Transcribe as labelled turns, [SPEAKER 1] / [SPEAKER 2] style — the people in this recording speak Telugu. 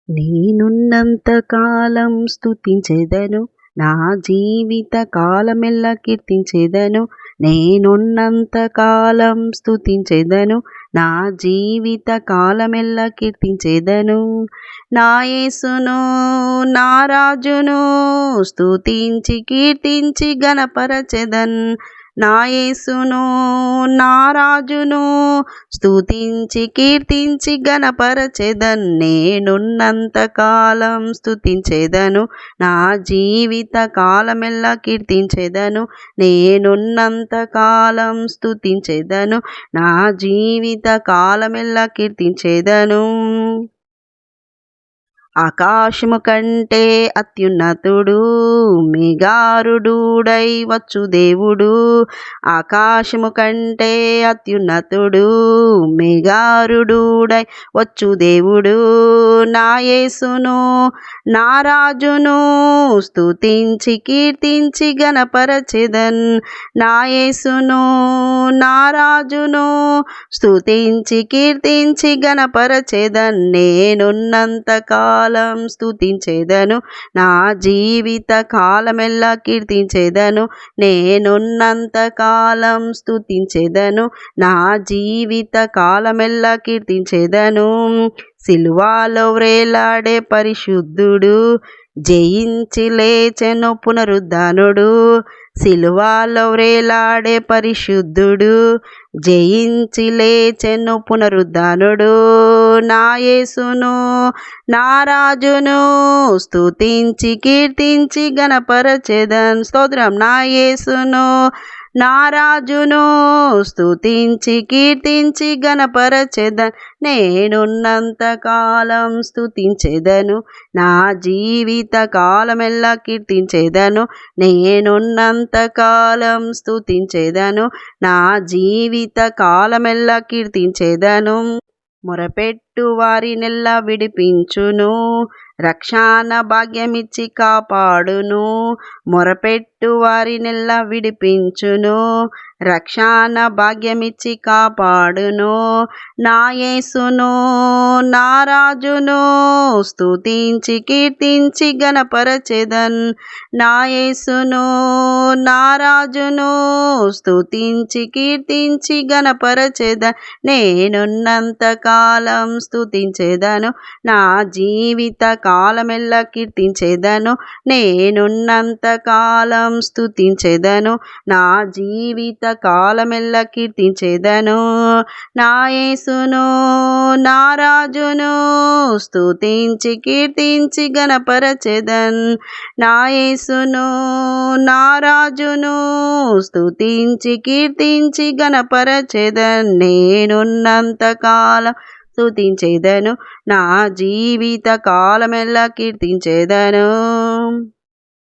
[SPEAKER 1] నేనున్నంత కాలం స్తుతించెదను, నా జీవిత కాలమెల్లా కీర్తించెదను. నేనున్నంత కాలం స్తుతించెదను, నా జీవిత కాలమెల్లా కీర్తించెదను. నా యేసును నా రాజును స్తుతించి కీర్తించి ఘనపరచెదన్. నా యేసును నా రాజును స్తుతించి కీర్తించి ఘనపరచెదన్. నేనున్నంత కాలం స్తుతించెదను, నా జీవిత కాలమెల్లా కీర్తించెదను. నేనున్నంత కాలం స్తుతించెదను, నా జీవిత కాలమెల్లా కీర్తించెదను. ఆకాశము కంటే అత్యున్నతుడు, మేఘారూఢుడై వచ్చు దేవుడు. ఆకాశము కంటే అత్యున్నతుడు, మేఘారూఢుడై వచ్చు దేవుడు. నా యేసును నా రాజును స్తుతించి కీర్తించి ఘనపరచెదన్. నా యేసును నా రాజును స్తుతించి కీర్తించి ఘనపరచెదన్. నేనున్నంత కాలం స్తుతించెదను, నా జీవిత కాలమెల్లా కీర్తించెదను. నేనున్నంత కాలం స్తుతించెదను, నా జీవిత కాలమెల్లా కీర్తించెదను. సిలువలో వ్రేలాడే పరిశుద్ధుడు, జయించి లేచెను పునరుద్ధానుడు. సిలువలో వ్రేలాడే పరిశుద్ధుడు, జయించి లేచెను పునరుద్ధానుడు. నా యేసును నా రాజును స్తుతించి కీర్తించి ఘనపరచెదన్. స్తోత్రం. నా యేసును నా రాజును స్తుతించి కీర్తించి ఘనపరచెదన్. నేనున్నంత కాలం స్తుతించెదను, నా జీవిత కాలమెల్లా కీర్తించెదను. నేనున్నంత కాలం స్తుతించెదను, నా జీవిత కాలమెల్లా కీర్తించెదను. మొరపెట్టు వారినెల్లా విడిపించును, రక్షణ భాగ్యమిచ్చి కాపాడును. మొరపెట్టు వారినెల్లా విడిపించును, రక్షణ భాగ్యమిచ్చి కాపాడును. నా యేసును నా రాజును స్తుతించి కీర్తించి ఘనపరచెదన్. నా యేసును నా రాజును స్తుతించి కీర్తించి ఘనపరచెదన్. నేనున్నంత కాలం స్తుతించెదను, నా జీవిత కాలమెల్లా కీర్తించెదను. నేనున్నంత కాలం స్తుతించెదను, నా జీవిత కాలమెల్లా కీర్తించెదను. నా యేసును నా రాజును స్తుతించి కీర్తించి ఘనపరచెదన్. నా యేసును నా రాజును స్తుతించి కీర్తించి ఘనపరచెదన్. నేనున్నంత కాలం స్తుతించెదను, నా జీవిత కాలమెల్లా కీర్తించెదను.